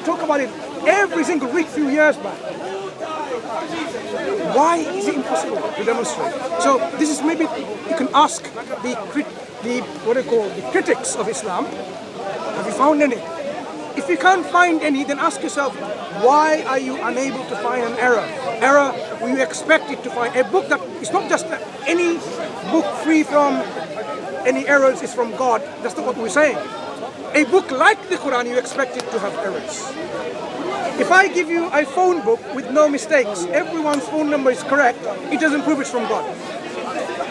talk about it every single week, few years back. Why is it impossible to demonstrate? So this is maybe you can ask the critics of Islam. Have you found any? If you can't find any, then ask yourself, why are you unable to find an error? Error where you expect it to find a book that is not just any book free from any errors is from God. That's not what we're saying. A book like the Quran, you expect it to have errors. If I give you a phone book with no mistakes, everyone's phone number is correct, it doesn't prove it's from God.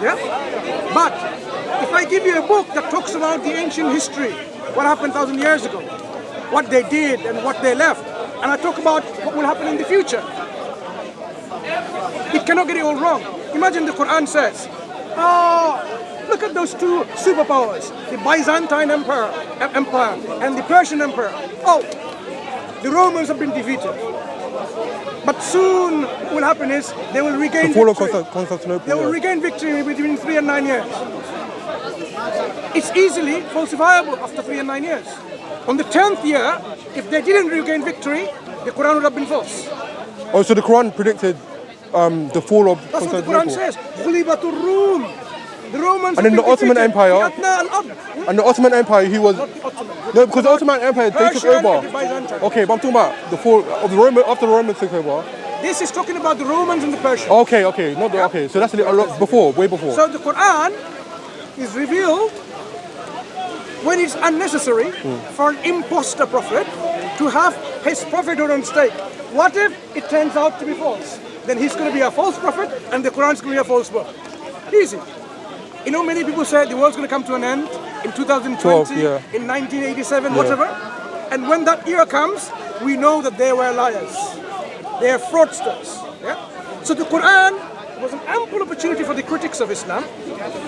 Yeah? But if I give you a book that talks about the ancient history, what happened 1,000 years ago, what they did and what they left, and I talk about what will happen in the future, it cannot get it all wrong. Imagine the Quran says, look at those two superpowers, the Byzantine Empire and the Persian Empire. The Romans have been defeated. But soon what will happen is they will regain the fall of victory. Constantinople. They will regain victory between 3 and 9 years. It's easily falsifiable after 3 and 9 years. On the 10th year, if they didn't regain victory, the Quran would have been false. Oh, so the Quran predicted the fall of That's what the Constantinople. Quran says. غُلِبَتُ الرُّومُ. The Romans And in the Ottoman Empire, and the Ottoman Empire, he was... Not the Ottoman. No, because the Ottoman Empire, they took Persian and over. the Byzantine. Okay, but I'm talking about the fall of the Roman, after the Romans took over. This is talking about the Romans and the Persians. Okay, not the, okay. So that's a lot before, way before. So the Quran is revealed when it's unnecessary for an imposter prophet to have his prophethood on stake. What if it turns out to be false? Then he's going to be a false prophet and the Quran's going to be a false book. Easy. You know, many people say the world's going to come to an end in 2020, in 1987, whatever. And when that year comes, we know that they were liars. They are fraudsters. Yeah? So the Quran was an ample opportunity for the critics of Islam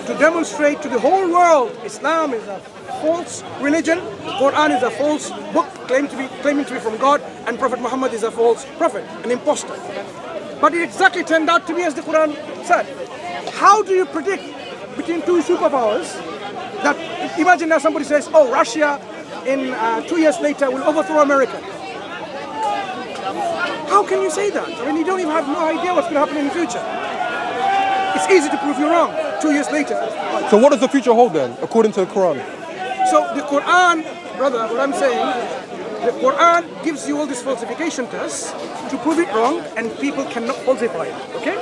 to demonstrate to the whole world Islam is a false religion, Quran is a false book claiming to be from God, and Prophet Muhammad is a false prophet, an impostor. But it exactly turned out to be as the Quran said. How do you predict between two superpowers that, imagine now somebody says, Russia in 2 years later will overthrow America. How can you say that? I mean, you don't even have no idea what's going to happen in the future. It's easy to prove you wrong 2 years later. So what does the future hold then, according to the Quran? So the Quran, brother, what I'm saying, the Quran gives you all these falsification tests to prove it wrong, and people cannot falsify it. Okay?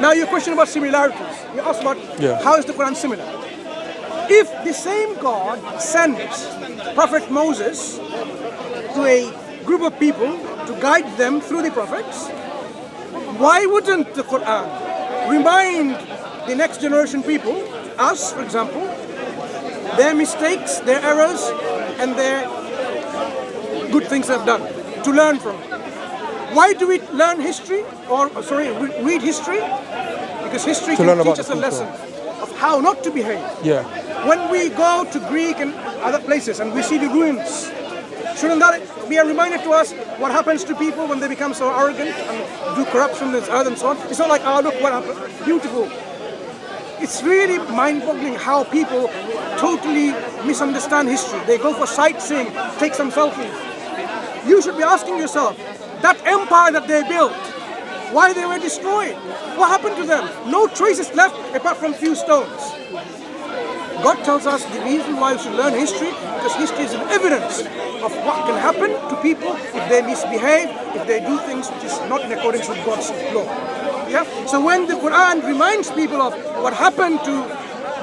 Now your question about similarities. You asked about how is the Quran similar? If the same God sent Prophet Moses to a group of people to guide them through the prophets, why wouldn't the Quran remind the next generation people, us for example, their mistakes, their errors, and their good things they've done, to learn from it? Why do we learn history, read history? Because history can teach us a lesson of how not to behave. Yeah. When we go to Greek and other places and we see the ruins, shouldn't that be a reminder to us what happens to people when they become so arrogant and do corruption and so on? It's not like, look what happened, beautiful. It's really mind-boggling how people totally misunderstand history. They go for sightseeing, take some selfies. You should be asking yourself, that empire that they built, why they were destroyed? What happened to them? No traces left apart from few stones. God tells us the reason why we should learn history, because history is an evidence of what can happen to people if they misbehave, if they do things which is not in accordance with God's law. Yeah? So when the Quran reminds people of what happened to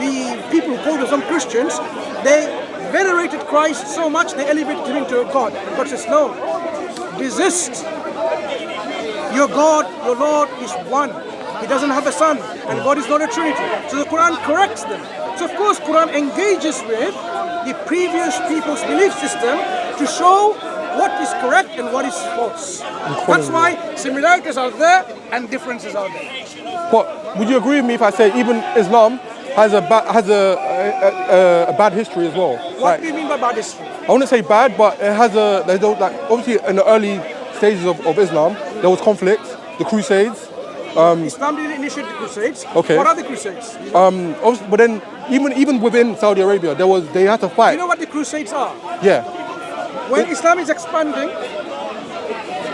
the people who call themselves Christians, they venerated Christ so much they elevated him into a God. And God says, no, desist. Your God, your Lord is one. He doesn't have a son, and God is not a Trinity. So the Quran corrects them. So of course Quran engages with the previous people's belief system to show what is correct and what is false. That's why similarities are there and differences are there. But would you agree with me if I say even Islam has a bad history as well? What do you mean by bad history? I wouldn't say bad, but it has obviously in the early stages of Islam there was conflict, the Crusades. Islam didn't initiate the Crusades. Okay. What are the Crusades? But then even within Saudi Arabia, they had to fight. You know what the Crusades are? Yeah. When Islam is expanding,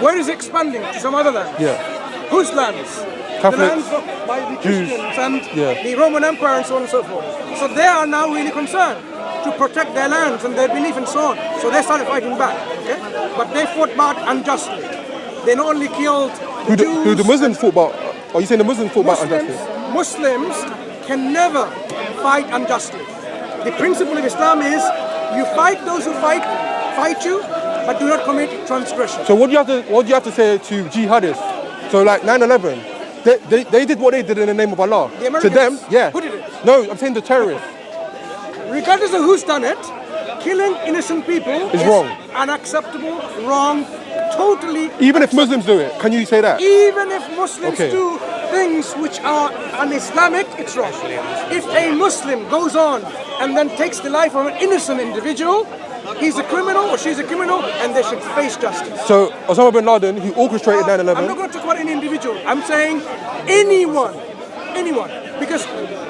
Where is it expanding? To some other land. Yeah. Whose lands? Catholics, The lands by the Jews, Christians and yeah. the Roman Empire and so on and so forth. So they are now really concerned to protect their lands and their belief and so on. So they started fighting back. Okay? But they fought back unjustly. They not only killed the Jews. Who the Muslims fought back? Are you saying the Muslims fought back unjustly? Muslims can never fight unjustly. The principle of Islam is you fight those who fight you, but do not commit transgression. So what do you have to say to jihadists? So like 9/11, they did what they did in the name of Allah. The Americans, to them, yeah. who did it? No, I'm saying the terrorists. Regardless of who's done it, killing innocent people is wrong. Unacceptable, wrong, totally. Even if Muslims do it, can you say that? Even if Muslims Okay. do things which are un-Islamic, it's wrong. If a Muslim goes on and then takes the life of an innocent individual, he's a criminal or she's a criminal and they should face justice. So Osama bin Laden, who orchestrated 9/11. I'm not going to talk about any individual. I'm saying anyone. Because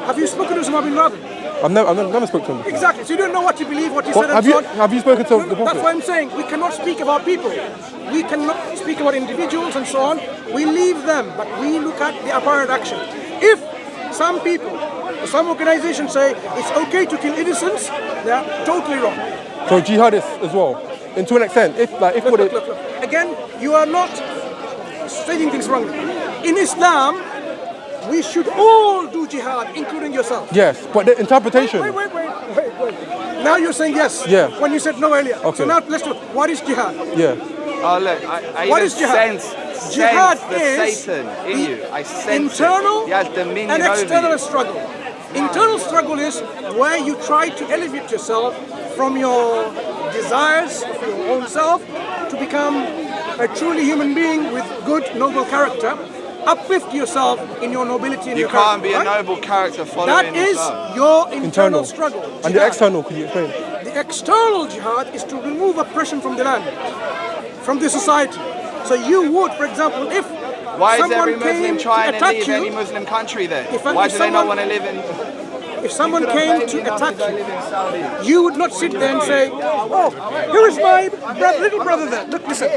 have you spoken to Osama bin Laden? I've never spoken to him. Exactly. So you don't know what he believed, what he Well, said, and so on. have you spoken to the That's Prophet? why I'm saying we cannot speak about people. We cannot speak about individuals and so on. We leave them, but we look at the apparent action. If some people, or some organizations say it's okay to kill innocents, they are totally wrong. So jihadists as well, and to an extent, if Look. Again, you are not stating things wrongly. In Islam, we should all do jihad, including yourself. yes, but the interpretation. Wait. Now you're saying yes. Yeah. When you said no earlier. Okay. So now let's do. What is jihad? Yeah. Oh look, I What even is jihad? sense Jihad the is Satan in the you. I sense internal it. He has dominion and external over you. struggle. Internal struggle is where you try to elevate yourself from your desires of your own self to become a truly human being with good, noble character. Uplift yourself in your nobility and You your can't character. be a right? noble character That following is Islam. your internal Internal struggle. And the Jihad. external, could you explain? The external jihad is to remove oppression from the land, from the society. So you would, for example, if Why is someone every Muslim came trying to to attack leave you, any Muslim country then? If- Why if do they not someone- want to live in? if someone came to attack I you, live in Saudi. you would not sit there and say, oh, here is my little brother there. Look, listen.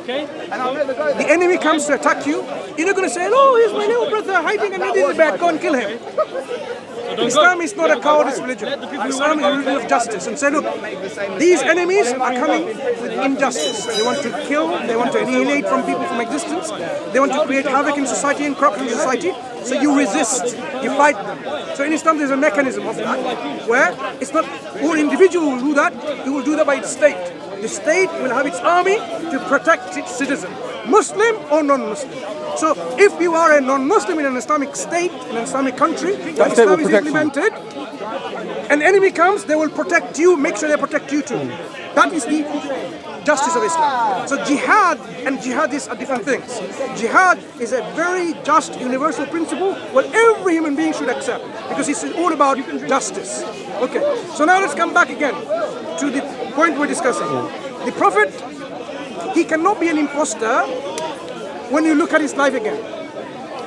The enemy comes to attack you, you're not going to say, oh, here's my little brother hiding under the bed, go and kill him. Islam is not a cowardice religion. Islam is a religion of justice. And say, look, these enemies are coming with injustice. They want to kill, they want to annihilate from people from existence, they want to create havoc in society and corruption in society. So you resist, you fight them. So in Islam there's a mechanism of that where it's not all individual will do that, it will do that by its state. The state will have its army to protect its citizen, Muslim or non-Muslim. So if you are a non-Muslim in an Islamic state, in an Islamic country, where state will Islam is protect you. implemented, an enemy comes, they will protect you, make sure they protect you too. That is the justice of Islam. So jihad and jihadists are different things. Jihad is a very just universal principle what every human being should accept because it's all about justice. Okay, so now let's come back again to the point we're discussing. The Prophet, he cannot be an imposter when you look at his life again.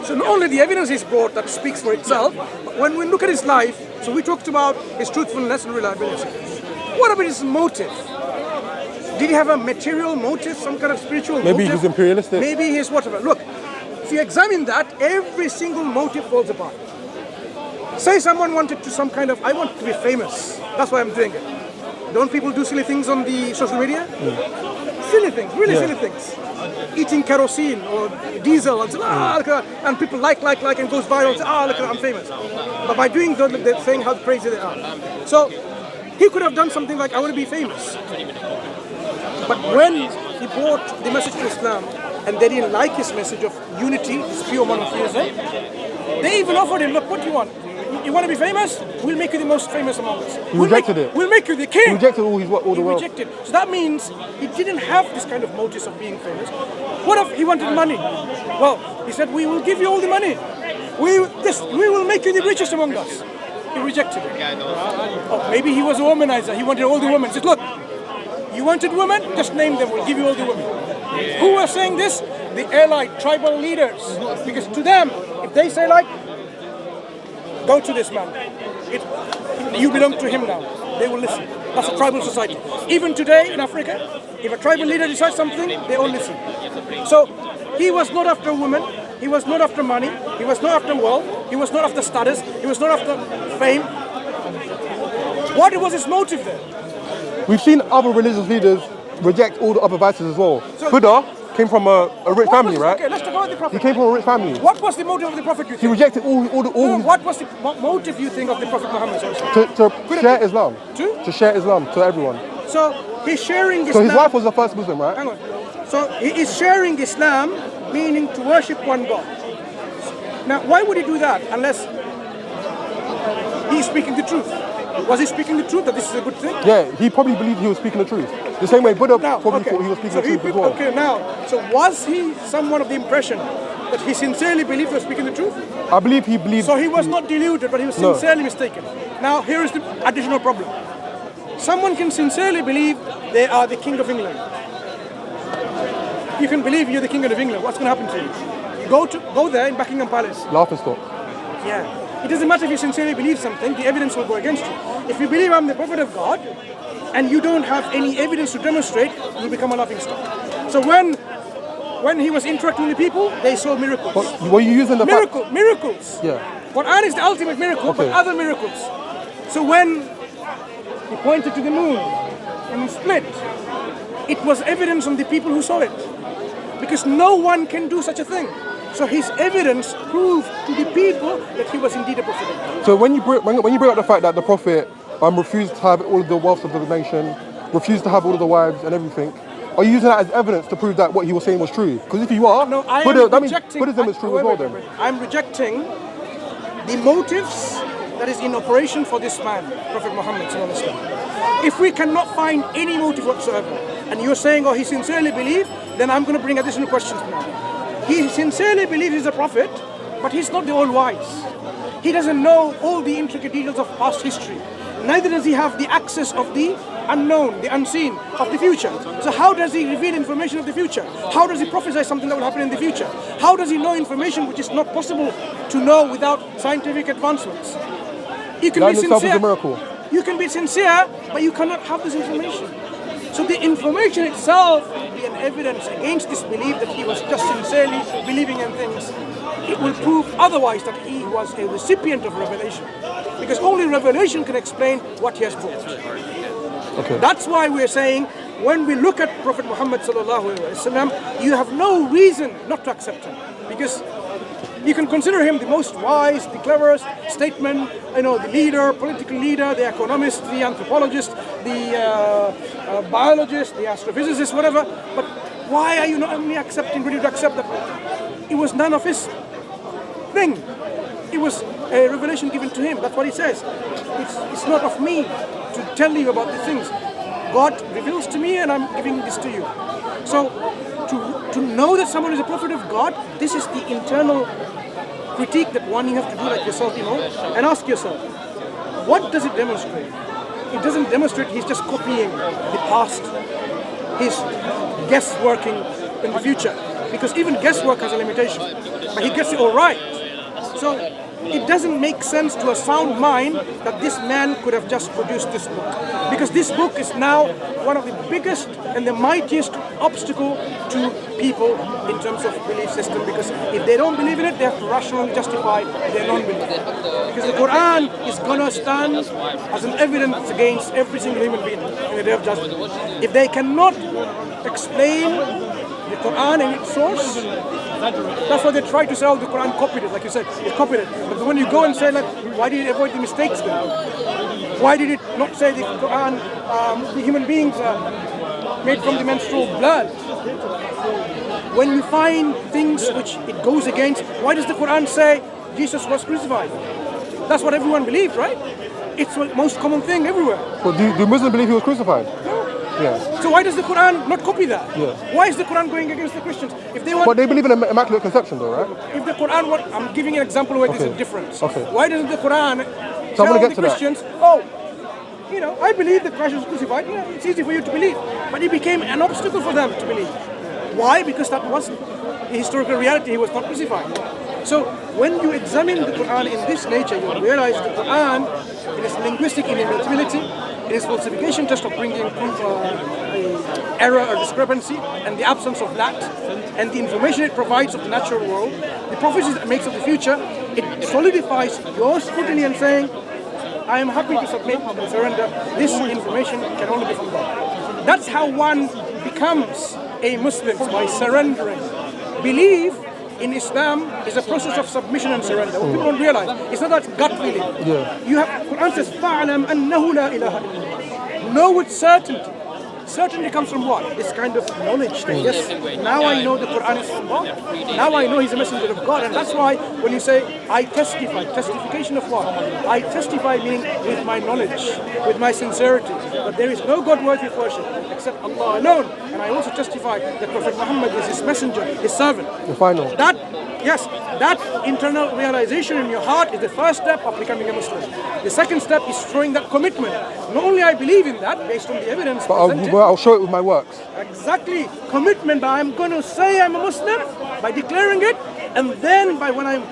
So not only the evidence is brought that speaks for itself, but when we look at his life, so we talked about his truthfulness and reliability. What about his motive? Did he have a material motive, some kind of spiritual motive? Maybe he was imperialistic. Maybe he's whatever. Look, if you examine that, every single motive falls apart. Say someone wanted to some kind of, I want to be famous. That's why I'm doing it. Don't people do silly things on the social media? Silly things, really silly things. Eating kerosene or diesel and say, look at that. And people like and goes viral and say, look at that, I'm famous. But by doing that, they're saying how crazy they are. So he could have done something like, I want to be famous. But when he brought the message to Islam and they didn't like his message of unity, this pure monotheism, they even offered him, look, what do you want? You want to be famous? We'll make you the most famous among us. He rejected it. We'll make you the king. He rejected all the He wealth. rejected. So that means he didn't have this kind of motives of being famous. What if he wanted money? Well, he said, we will give you all the money. We will make you the richest among us. He rejected it. Oh, maybe he was a womanizer. He wanted all the women. He said, look, you wanted women? Just name them. We'll give you all the women. Who was saying this? The allied tribal leaders. Because to them, if they say like, go to this man. You belong to him now. they will listen. That's a tribal society. Even today in Africa, if a tribal leader decides something, they all listen. So he was not after women, he was not after money, he was not after wealth, he was not after status, he was not after fame. What was his motive then? We've seen other religious leaders reject all the other vices as well. So- Buddha came from a rich family, right? Okay, let's talk about the Prophet. He came from a rich family. What was the motive of the Prophet, you He think? rejected all No, what was the motive, you think, of the Prophet Muhammad? to share Islam. To? To share Islam to everyone. So he's sharing So Islam. his wife was the first Muslim, right? Hang on. So he is sharing Islam, meaning to worship one God. Now, why would he do that unless he's speaking the truth? Was he speaking the truth that this is a good thing? Yeah, he probably believed he was speaking the truth. The same way Buddha Now, probably okay. thought he was speaking So the truth as well. okay, now, so was he someone of the impression that he sincerely believed he was speaking the truth? I believe he believed. So he was not deluded, but he was No. sincerely mistaken. Now, here is the additional problem. Someone can sincerely believe they are the King of England. You can believe you're the King of England. What's going to happen to you? You go there in Buckingham Palace. Laughing stock. Yeah. It doesn't matter if you sincerely believe something, the evidence will go against you. If you believe I'm the Prophet of God, and you don't have any evidence to demonstrate, you become a laughing stock. So when he was interacting with people, they saw miracles. But were you using the fact? Miracles. Yeah. Quran is the ultimate miracle, Okay. but other miracles. So when he pointed to the moon and it split, it was evidence on the people who saw it. Because no one can do such a thing. So his evidence proved to the people that he was indeed a prophet. So when you bring up the fact that the Prophet refused to have all of the wealth of the nation, refused to have all of the wives and everything, are you using that as evidence to prove that what he was saying was true? Because if you are, No, I Buddha, am that means rejecting. Buddhism is true as well then. I'm rejecting the motives that is in operation for this man, Prophet Muhammad sallallahu alaihi wasallam. If we cannot find any motive whatsoever, and you're saying, oh, he sincerely believed, then I'm going to bring additional questions now. He sincerely believes he's a prophet, but he's not the all-wise. He doesn't know all the intricate details of past history. Neither does he have the access of the unknown, the unseen, of the future. So how does he reveal information of the future? How does he prophesy something that will happen in the future? How does he know information which is not possible to know without scientific advancements? You can That be in itself is a sincere. miracle. You can be sincere, but you cannot have this information. So the information itself will be an evidence against this belief that he was just sincerely believing in things. It will prove otherwise that he was a recipient of revelation. Because only revelation can explain what he has brought. Okay. That's why we're saying when we look at Prophet Muhammad sallallahu alaihi wasallam, you have no reason not to accept him. Because you can consider him the most wise, the cleverest statesman, the leader, political leader, the economist, the anthropologist, the biologist, the astrophysicist, whatever. But why are you not only ready to accept that it was none of his thing? It was a revelation given to him. That's what he says. It's not of me to tell you about the things. God reveals to me and I'm giving this to you. So to know that someone is a prophet of God, this is the internal critique that one you have to do like yourself, and ask yourself, what does it demonstrate? It doesn't demonstrate he's just copying the past, his guessworking in the future. Because even guesswork has a limitation. But he gets it all right. So it doesn't make sense to a sound mind that this man could have just produced this book. Because this book is now one of the biggest and the mightiest obstacle to people in terms of belief system. Because if they don't believe in it, they have to rationally justify their non-belief. Because the Quran is going to stand as an evidence against every single human being in the day of judgment. If they cannot explain the Quran and its source, that's why they try to say, oh, the Quran copied it, like you said, it copied it. But when you go and say, like, why did it avoid the mistakes then? Why did it not say the Quran, the human beings are made from the menstrual blood? When you find things which it goes against, why does the Quran say Jesus was crucified? That's what everyone believes, right? It's the most common thing everywhere. But do Muslims believe he was crucified? Yeah. So why does the Quran not copy that? Yeah. Why is the Quran going against the Christians? If they want, But they believe in immaculate conception though, right? if the Quran, I'm giving an example where there's Okay. a difference. Okay. Why doesn't the Quran So I'm tell gonna the get to that. Christians, I believe that Christ was crucified. Yeah, it's easy for you to believe. But it became an obstacle for them to believe. Why? Because that wasn't the historical reality. He was not crucified. So when you examine the Quran in this nature, you realize the Quran, in its linguistic immutability, It is falsification just of bringing error or discrepancy and the absence of that, and the information it provides of the natural world, the prophecies it makes of the future. It solidifies your scrutiny and saying, I am happy to submit and surrender. This information can only be from God. That's how one becomes a Muslim, by surrendering. Belief in Islam is a process of submission and surrender. What people don't realize, it's not that gut feeling. Yeah. You have, Quran says, فَعْلَمْ أَنَّهُ لَا إِلَهَ إِلَّا. Know with certainty. Certainty comes from what? This kind of knowledge that yes, now I know the Quran is from God. Now I know He's a messenger of God. And that's why when you say, I testify, testification of what? I testify meaning with my knowledge, with my sincerity. But there is no God worthy of worship except Allah alone. And I also testify that Prophet Muhammad is His messenger, His servant. The final. That internal realization in your heart is the first step of becoming a Muslim. The second step is showing that commitment. Not only I believe in that based on the evidence presented. I'll show it with my works. Exactly. Commitment by I'm going to say I'm a Muslim, by declaring it, and then by when I'm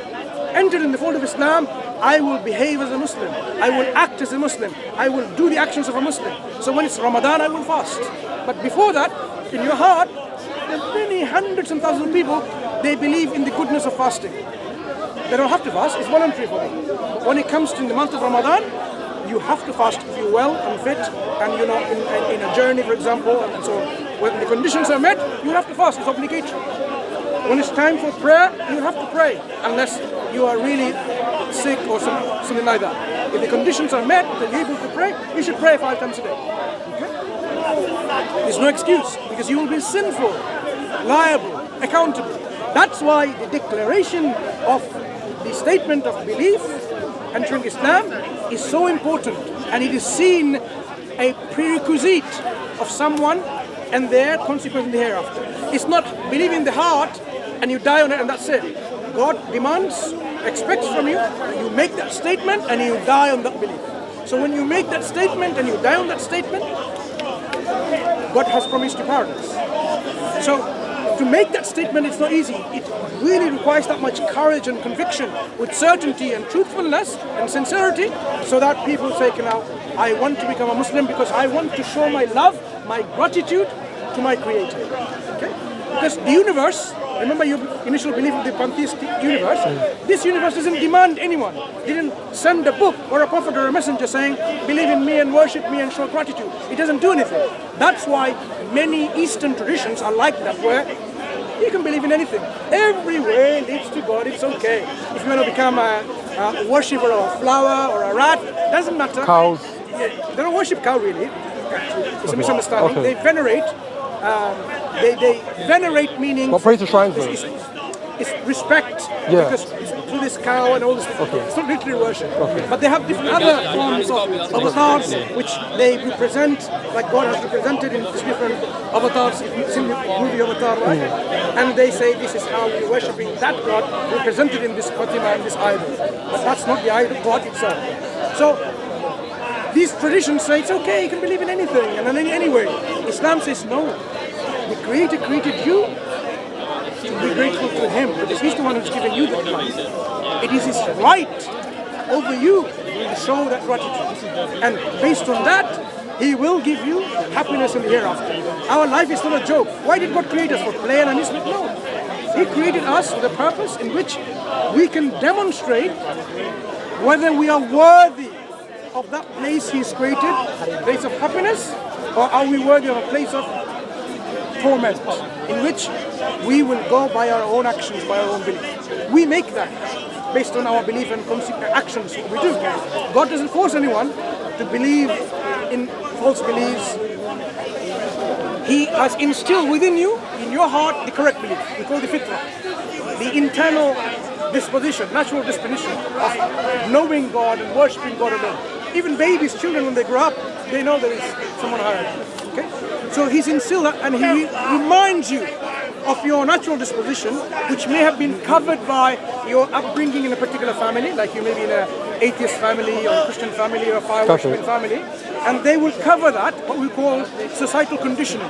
entered in the fold of Islam, I will behave as a Muslim. I will act as a Muslim. I will do the actions of a Muslim. So when it's Ramadan, I will fast. But before that, in your heart, there are many hundreds and thousands of people, they believe in the goodness of fasting. They don't have to fast, it's voluntary for them. But when it comes to the month of Ramadan, you have to fast if you're well and fit and you're not in a journey, for example, and so on. When the conditions are met, you have to fast, it's obligatory. When it's time for prayer, you have to pray, unless you are really sick or something like that. If the conditions are met, that you're able to pray, you should pray 5 times a day. Okay? There's no excuse, because you will be sinful, liable, accountable. That's why the declaration of the statement of belief entering Islam is so important, and it is seen a prerequisite of someone and their consequence in the hereafter. It's not believe in the heart and you die on it and that's it. God demands, expects from you, you make that statement and you die on that belief. So when you make that statement and you die on that statement, God has promised you paradise. So to make that statement, it's not easy. It really requires that much courage and conviction with certainty and truthfulness and sincerity, so that people say, now, I want to become a Muslim because I want to show my love, my gratitude to my Creator. Okay? Because the universe, remember your initial belief of the pantheistic universe, this universe doesn't demand anyone. It didn't send a book or a prophet or a messenger saying, believe in me and worship me and show gratitude. It doesn't do anything. That's why many Eastern traditions are like that, where you can believe in anything. Every way leads to God, it's okay. If you want to become a worshipper of a flower or a rat, doesn't matter. Cows. Yeah, they don't worship cow really. It's a misunderstanding. Okay. They venerate. They venerate meaning. But praise the shrines though. It's respect, because it's through this cow and all this. Okay. It's not literally worship. Okay. But they have different other forms of avatars which they represent, like God has represented in different avatars. If you've seen the movie Avatar, right? And they say this is how we're worshipping that God represented in this Fatima and this idol. But that's not the idol, God itself. So these traditions say it's okay, you can believe in anything and in any way. Islam says no. The Creator created you to be grateful to Him, because He's the one who's given you that life. It is His right over you to show that gratitude. And based on that, He will give you happiness in the hereafter. Our life is not a joke. Why did God create us? For play and amusement? No. He created us with a purpose in which we can demonstrate whether we are worthy of that place He's created, a place of happiness, or are we worthy of a place of torment, in which we will go by our own actions, by our own belief. We make that based on our belief and actions, what we do. God doesn't force anyone to believe in false beliefs. He has instilled within you, in your heart, the correct belief. We call the fitrah, the internal disposition, natural disposition of knowing God and worshipping God alone. Even babies, children, when they grow up, they know there is someone higher. Okay? So He's instilled that, and He reminds you of your natural disposition, which may have been covered by your upbringing in a particular family, like you may be in an atheist family or a Christian family or a fire worshipping family, and they will cover that, what we call societal conditioning.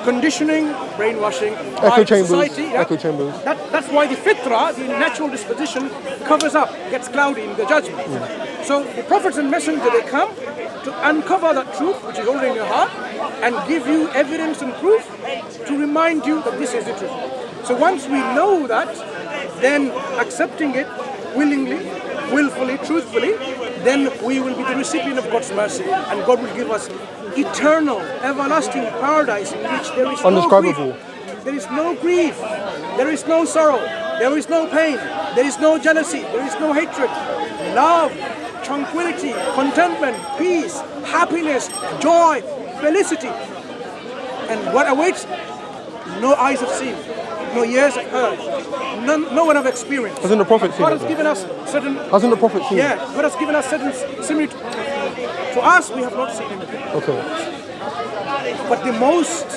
Conditioning, brainwashing, Echo chambers. Society, yeah? Echo chambers. That's why the fitrah, the natural disposition, covers up, gets cloudy in the judgment. So the prophets and messengers, they come to uncover that truth which is already in your heart and give you evidence and proof to remind you that this is the truth. So once we know that, then accepting it willingly, willfully, truthfully, then we will be the recipient of God's mercy, and God will give us eternal, everlasting paradise in which there is no grief. There is no grief, there is no sorrow, there is no pain, there is no jealousy, there is no hatred. Love, tranquility, contentment, peace, happiness, joy, felicity. And what awaits, no eyes have seen, no ears have heard, no one have experienced. Hasn't the Prophet seen God it? has given us certain... Hasn't the Prophet seen Yeah, it? God has given us certain similitude. For us, we have not seen anything. Okay. But the most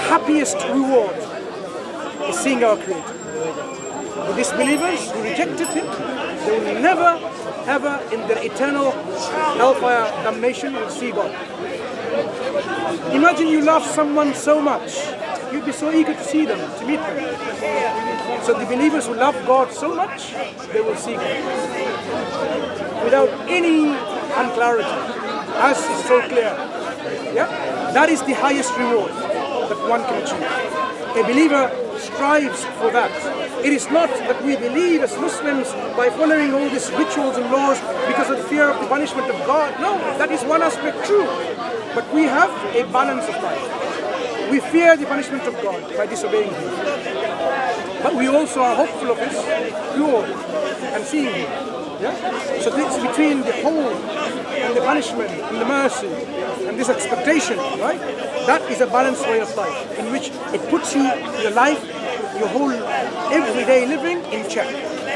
happiest reward is seeing our Creator. The disbelievers who rejected Him, they will never, ever in their eternal hellfire damnation will see God. Imagine you love someone so much, you'd be so eager to see them, to meet them. So the believers who love God so much, they will see God without any unclarity, as is so clear. Yeah? That is the highest reward that one can achieve. A believer strives for that. It is not that we believe as Muslims by following all these rituals and laws because of the fear of the punishment of God. No, that is one aspect true. But we have a balance of life. We fear the punishment of God by disobeying Him. But we also are hopeful of His reward and seeing Him. Yeah? So this between the hope and the punishment and the mercy and this expectation, right? That is a balanced way of life in which it puts your life, your whole everyday living in check.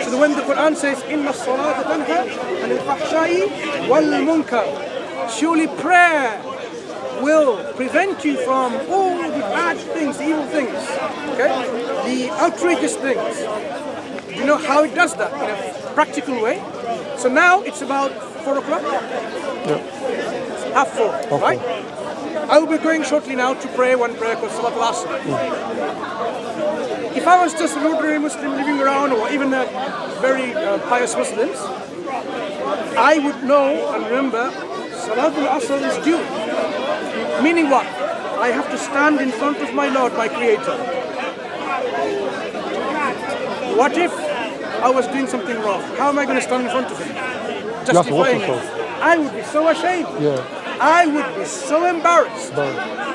So when the Quran says, "Inna as-salata tanha anil fahsha'i wal munkar," surely prayer will prevent you from all the bad things, the evil things, okay? The outrageous things. Do you know how it does that in a practical way? So now it's about 4 o'clock. Yeah. Half 4, right? I will be going shortly now to pray one prayer called Salat al-Asr. If I was just an ordinary Muslim living around, or even a very pious Muslims, I would know and remember Salat al-Asr is due. Meaning what? I have to stand in front of my Lord, my Creator. What if I was doing something wrong? How am I going to stand in front of Him? Justifying it. I would be so ashamed. Yeah. I would be so embarrassed. No.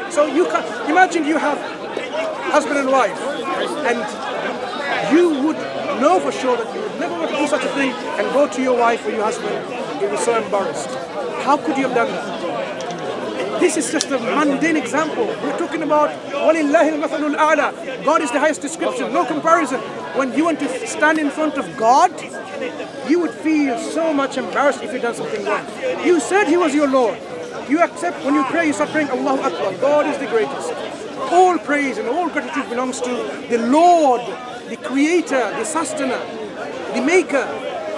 So you can imagine you have husband and wife, and you would know for sure that you would never want to do such a thing and go to your wife or your husband. You'd be so embarrassed. How could you have done that? This is just a mundane example. We're talking about وَلِلَّهِ الْمَثَلُ الْأَعْلَى. God is the highest description, no comparison. When you want to stand in front of God, you would feel so much embarrassed if you'd done something wrong. You said He was your Lord. You accept, when you pray, you start praying, Allahu Akbar, God is the greatest. All praise and all gratitude belongs to the Lord, the Creator, the Sustainer, the Maker,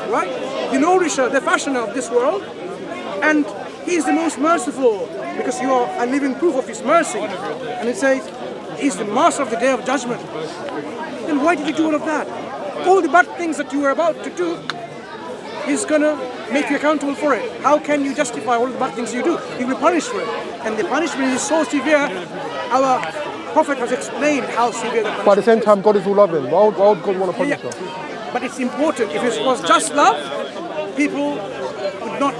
right? The Nourisher, the Fashioner of this world. And He is the most merciful, because you are a living proof of His mercy. And it says, He is the Master of the Day of Judgment. Then why did you do all of that? All the bad things that you were about to do, He's going to make you accountable for it. How can you justify all the bad things you do? You'll be punished for it. And the punishment is so severe, our Prophet has explained how severe the punishment is. But at the same time, God is all loving. Why would God want to punish us? But it's important. If it was just love, people would not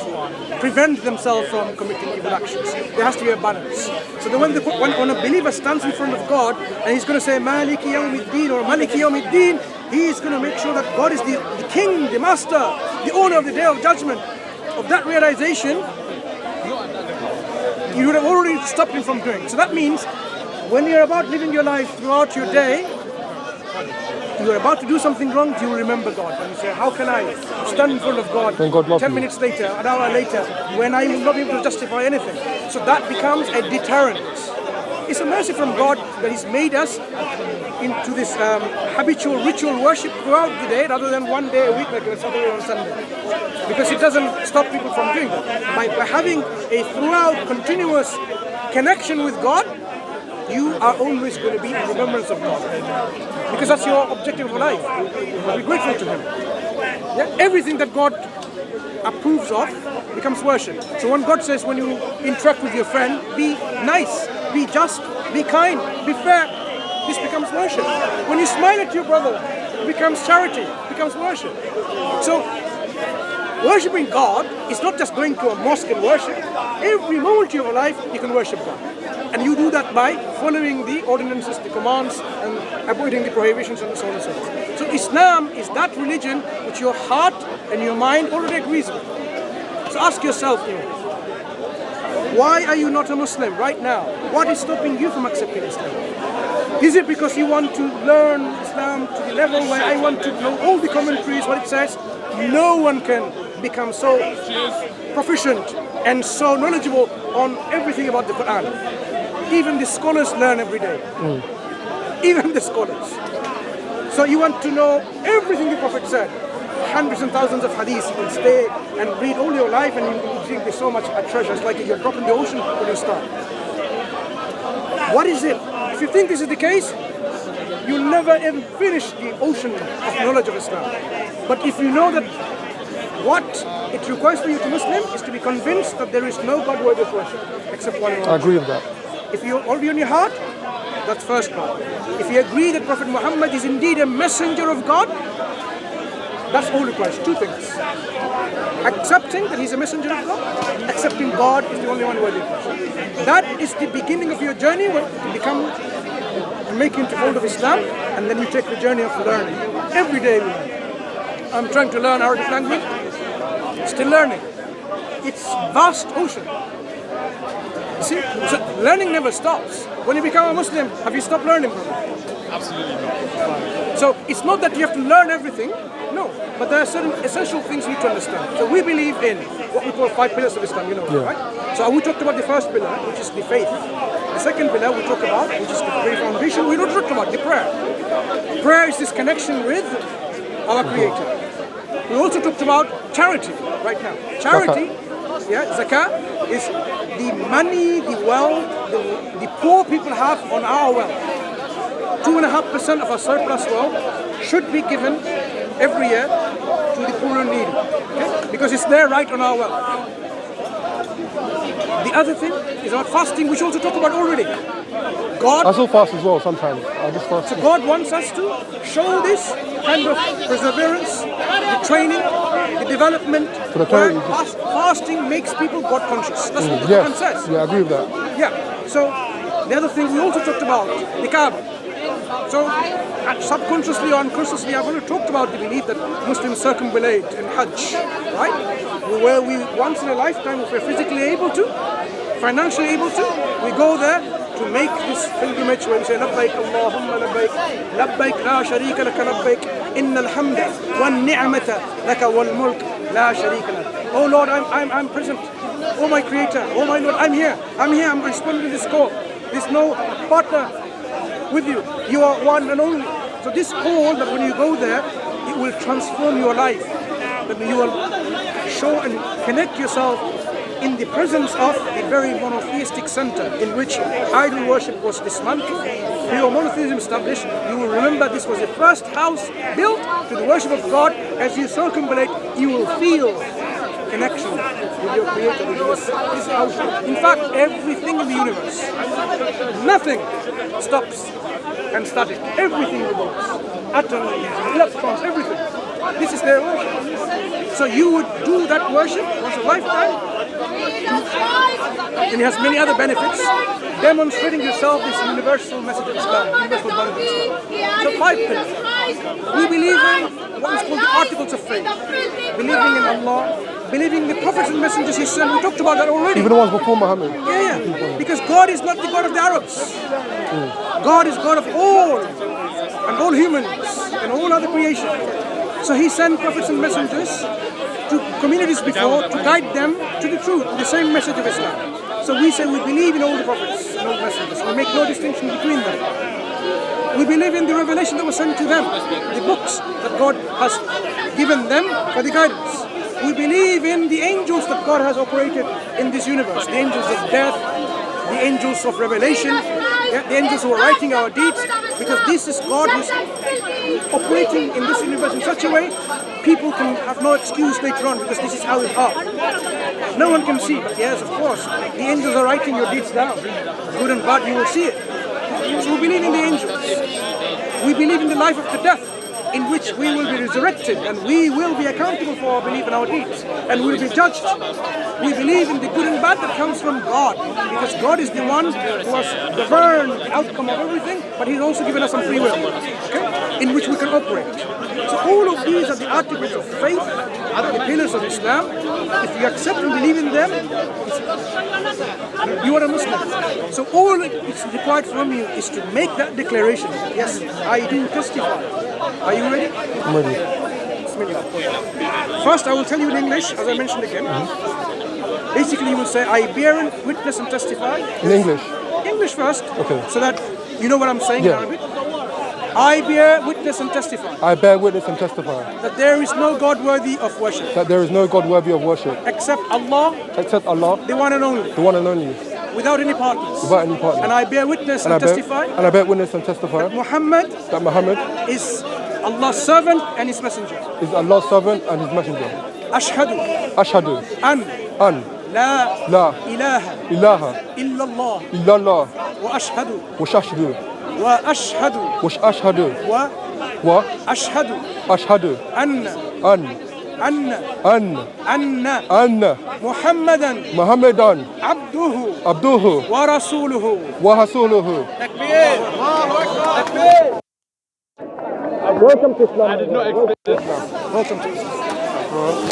prevent themselves from committing evil actions. There has to be a balance. So that when a believer stands in front of God and he's going to say Maliki Yawmiddin or Maliki Yawmiddin, he is going to make sure that God is the King, the Master, the owner of the Day of Judgment. Of that realization, you would have already stopped him from doing. So that means when you're about living your life throughout your day, you are about to do something wrong, you will remember God. And you say, how can I stand in front of God, God 10 minutes later, an hour later, when I will not be able to justify anything? So that becomes a deterrent. It's a mercy from God that He's made us into this habitual ritual worship throughout the day, rather than one day a week like a Saturday or Sunday. Because it doesn't stop people from doing that. By having a throughout continuous connection with God, you are always going to be in remembrance of God. Because that's your objective of life. Be grateful to Him. Yeah? Everything that God approves of becomes worship. So when God says when you interact with your friend, be nice, be just, be kind, be fair, this becomes worship. When you smile at your brother, it becomes charity, it becomes worship. So worshipping God is not just going to a mosque and worship. Every moment of your life, you can worship God. And you do that by following the ordinances, the commands, and avoiding the prohibitions, and so on and so forth. So Islam is that religion which your heart and your mind already agrees with. So ask yourself, why are you not a Muslim right now? What is stopping you from accepting Islam? Is it because you want to learn Islam to the level where I want to know all the commentaries, what it says? No one can become so proficient and so knowledgeable on everything about the Quran. Even the scholars learn every day. Even the scholars. So you want to know everything the Prophet said. Hundreds and thousands of hadiths. You will stay and read all your life and you think there's so much treasure. It's like you're dropping the ocean when you start. What is it? If you think this is the case, you'll never ever finish the ocean of knowledge of Islam. But if you know that what it requires for you to Muslim is to be convinced that there is no God worthy of worship except one. I agree with that. If you all be on your heart, that's first part. If you agree that Prophet Muhammad is indeed a messenger of God, that's all requires two things. Accepting that he's a messenger of God, accepting God is the only one worthy of worship. That is the beginning of your journey when you become make into hold of Islam, and then you take the journey of learning. Every day we learn. I'm trying to learn Arabic language, still learning. It's vast ocean. See, so learning never stops. When you become a Muslim, have you stopped learning from it? Absolutely not. So it's not that you have to learn everything, no, but there are certain essential things you need to understand. So we believe in what we call 5 pillars of Islam, right? So we talked about the first pillar, which is the faith. The second pillar we talk about, which is the very foundation, we don't talk about the prayer. Prayer is this connection with our Creator. We also talked about charity right now. Charity, zakah, is the money, the wealth, the poor people have on our wealth. 2.5% of our surplus wealth should be given every year to the poor and needy, okay? Because it's there right on our wealth. The other thing is about fasting, which we also talked about already. I still fast as well sometimes. I just fast. So God wants us to show this kind of perseverance, the training, the development, where fasting makes people God conscious. That's what the Quran says. Yeah, I agree with that. Yeah. So the other thing we also talked about, the Kaaba. So subconsciously or unconsciously, I've already talked about the belief that Muslims circumambulate in Hajj, right? Where we once in a lifetime, if we're physically able to, financially able to, we go there to make this pilgrimage where we say labbaik Allahumma labbaik, labbaik la sharika laka labbaik, innal hamda wan ni'mata laka wal mulk la sharika lak. Oh Lord, I'm present. Oh my Creator, oh my Lord, I'm here, I'm responding to this call. There's no partner with you. You are one and only. So this call that when you go there, it will transform your life. That you will show and connect yourself in the presence of the very monotheistic center in which idol worship was dismantled. Pure monotheism established. You will remember this was the first house built to the worship of God. As you circumambulate, you will feel connection with your Creator, with this house. In fact, everything in the universe, nothing stops and static. Everything revolves. Atoms, electrons, everything. This is their worship. So you would do that worship once a lifetime, and it has many other benefits, demonstrating yourself this universal message of Islam, universal bond of Islam. So 5 pillars. We believe in what is called the articles of faith. Believing in Allah, believing the prophets and messengers He sent. We talked about that already. Even the ones before Muhammad. Yeah. Because God is not the God of the Arabs. God is God of all, and all humans, and all other creation. So He sent prophets and messengers to communities before to guide them to the truth, the same message of Islam. So we say we believe in all the prophets and all the messengers. We make no distinction between them. We believe in the revelation that was sent to them, the books that God has given them for the guidance. We believe in the angels that God has operated in this universe, the angels of death, the angels of revelation, the angels who are writing our deeds, because this is God who's operating in this universe in such a way, people can have no excuse later on because this is how it are. No one can see, but yes, of course, the angels are writing your deeds down. Good and bad, you will see it. So we believe in the angels. We believe in the life after death, in which we will be resurrected and we will be accountable for our belief and our deeds, and we will be judged. We believe in the good and bad that comes from God, because God is the one who has governed the outcome of everything, but He's also given us some free will, okay, in which we can operate. So all of these are the articles of faith, the pillars of Islam. If you accept and believe in them, you are a Muslim. So all it's required from you is to make that declaration. Yes, I do testify. Are you ready? I'm ready. First, I will tell you in English, as I mentioned again. Basically, you will say, I bear witness and testify. In English? English first, Okay. so that you know what I'm saying Yeah. in Arabic. I bear witness and testify I bear witness and testify that there is no God worthy of worship that there is no God worthy of worship except Allah, except Allah, the one and only, the one and only, without any partners. without any partner. And I bear witness and testify And I bear witness and testify Muhammad that Muhammad is Allah's servant and His messenger. is Allah's servant and His messenger. Ashhadu Ashhadu an an la la ilaha ilaha illallah illallah wa ashhadu wa shashhadu wa ashhadu wa ashhadu wa wa ashhadu ashhadu anna an anna Muhammadan Muhammadan abduhu abduhu wa rasuluhu. wa rasuluhu. Welcome to Islam. I did not expect this. Welcome to Islam.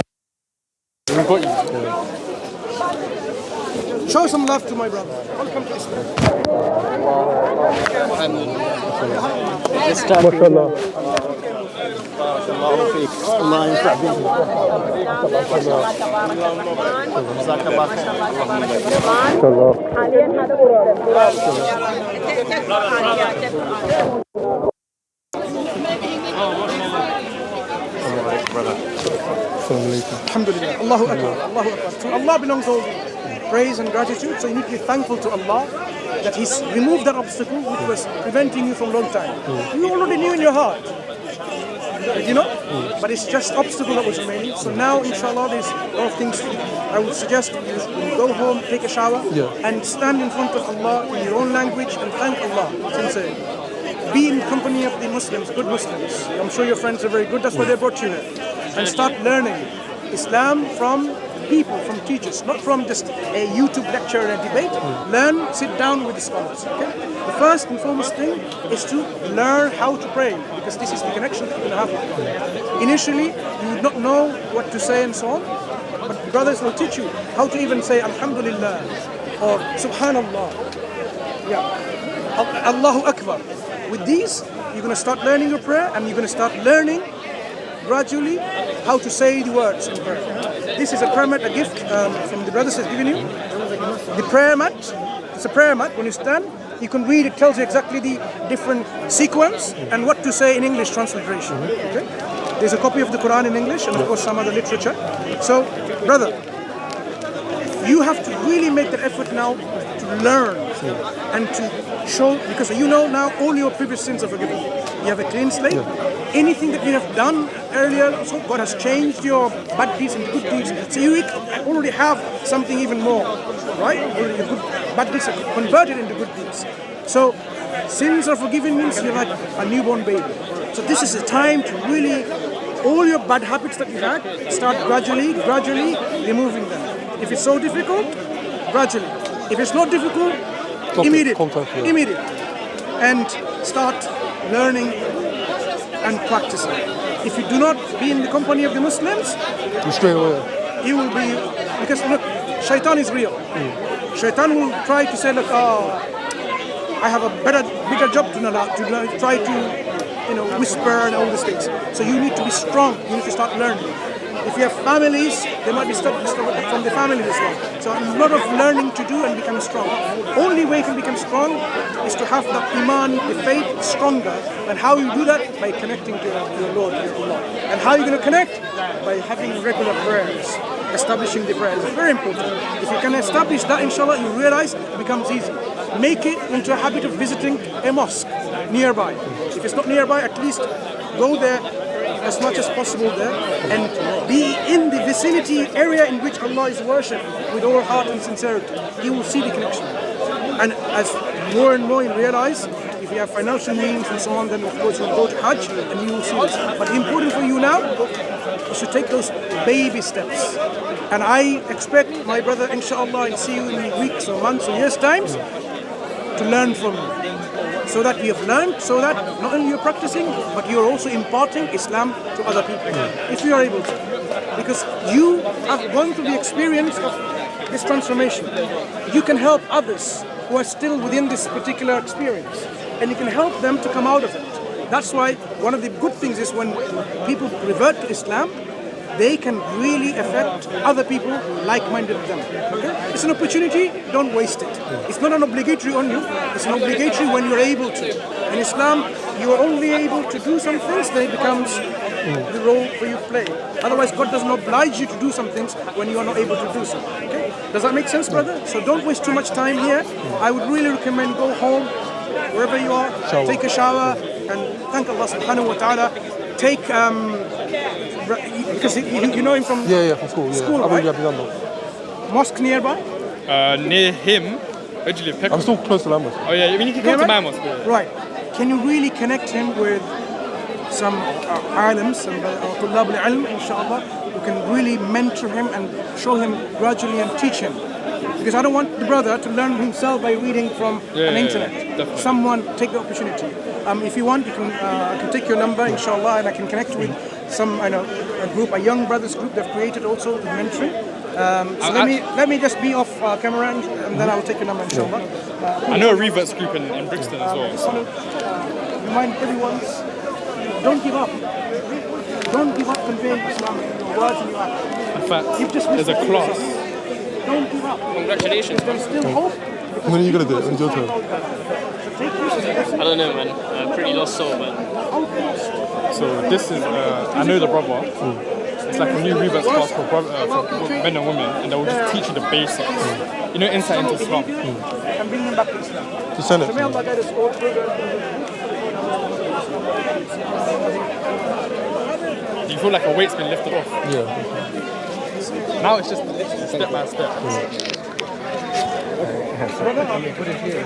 We've got you. Show some love to my brother. Welcome to Islam. MashaAllah. الله ينفع بهم جزاك الله خير. MashaAllah. حاليا هذا Alhamdulillah. Allahu Akbar. Allahu Akbar. To Allah belongs all praise and gratitude. So you need to be thankful to Allah that He's removed that obstacle which was preventing you from a long time. You already knew in your heart. Did you know? But it's just obstacle that was remaining. So now, inshallah, there's a lot of things to do. I would suggest you go home, take a shower, and stand in front of Allah in your own language and thank Allah sincerely. Be in company of the Muslims, good Muslims. I'm sure your friends are very good. That's why they brought you here. And start learning Islam from people, from teachers, not from just a YouTube lecture and a debate. Learn, sit down with the scholars. Okay? The first and foremost thing is to learn how to pray, because this is the connection that you're going to have with God. Initially, you would not know what to say and so on, but brothers will teach you how to even say Alhamdulillah or Subhanallah. Yeah. Allahu Akbar. With these, you're going to start learning your prayer, and you're going to start learning gradually how to say the words in prayer. This is a prayer mat, a gift from the brothers has given you. The prayer mat, it's a prayer mat. When you stand, you can read, it tells you exactly the different sequence and what to say in English transliteration. Okay? There's a copy of the Quran in English and of course some other literature. So, brother, you have to really make the effort now to learn and to show, because you know now all your previous sins are forgiven. You have a clean slate. Anything that you have done earlier, so God has changed your bad deeds into good deeds. So you already have something even more, right? Your good, bad deeds are converted into good deeds. So sins are forgiven means you're like a newborn baby. So this is the time to really, all your bad habits that you had, start gradually removing them. If it's so difficult, gradually. If it's not difficult, immediate. And start learning and practicing. If you do not be in the company of the Muslims, You straight away. you will be, because look, shaitan is real. Shaitan will try to say, look, I have a bigger job to try to, whisper and all these things. So you need to be strong. You need to start learning. If you have families, they might be stopped from the family as well. So a lot of learning to do and become strong. Only way you can become strong is to have the iman, the faith stronger. And how you do that? By connecting to your Lord, your Allah. And how are you going to connect? By having regular prayers, establishing the prayers. It's very important. If you can establish that, inshallah, you realize it becomes easy. make it into a habit of visiting a mosque nearby. If it's not nearby, at least go there as much as possible there and be in the vicinity area in which Allah is worshipped with all heart and sincerity. You will see the connection. And as more and more you realize, if you have financial means and so on, then of course you'll go to Hajj and you will see this. But important for you now is to take those baby steps. And I expect, my brother, inshallah, and see you in weeks or months or years' times, to learn from you. So that you have learned, so that not only you're practicing, but you're also imparting Islam to other people, if you are able to. Because you have gone through the experience of this transformation. You can help others who are still within this particular experience, and you can help them to come out of it. That's why one of the good things is when people revert to Islam, they can really affect other people like-minded with them. Okay? It's an opportunity, don't waste it. It's not an obligatory on you, it's an obligatory when you're able to. In Islam, you are only able to do some things, then it becomes the role for you to play. Otherwise, God doesn't oblige you to do some things when you are not able to do so. Okay? Does that make sense, brother? So don't waste too much time here. I would really recommend go home, wherever you are, take a shower, and thank Allah subhanahu wa ta'ala. Take, because you know him from from school. School, I've right? already done that. Mosque nearby? Near him, actually, I'm still close to Lambeth. Oh yeah, when you can come to my mosque. Right. Can you really connect him with some alims, some طلاب العلم, inshallah, who can really mentor him and show him gradually and teach him? Because I don't want the brother to learn himself by reading from an internet. Definitely. Someone take the opportunity. If you want, you can I can take your number, inshallah, and I can connect with some, I know, a group, a young brothers group they've created also with mentoring. So let me just be off camera and then I'll take your number, inshallah. I know a reverts group in Brixton as well. So. Remind everyone's, don't give up. Don't give up conveying Islam in your words and your actions. In fact, You've just there's a missed class. Don't give up. Congratulations. There's still hope. When are you gonna do it? When's your turn? So take this as a lesson. I don't know, man. Pretty lost soul, man. So this is, I know the brother. It's like a new reverts class for men and women, and they will just teach you the basics. You know, insight into Islam. And bring them back to Islam. To send it. So may Allah guide us all through Do you feel like a weight's been lifted off? Yeah. Now it's just literally step by step. Brother, I'll put it here.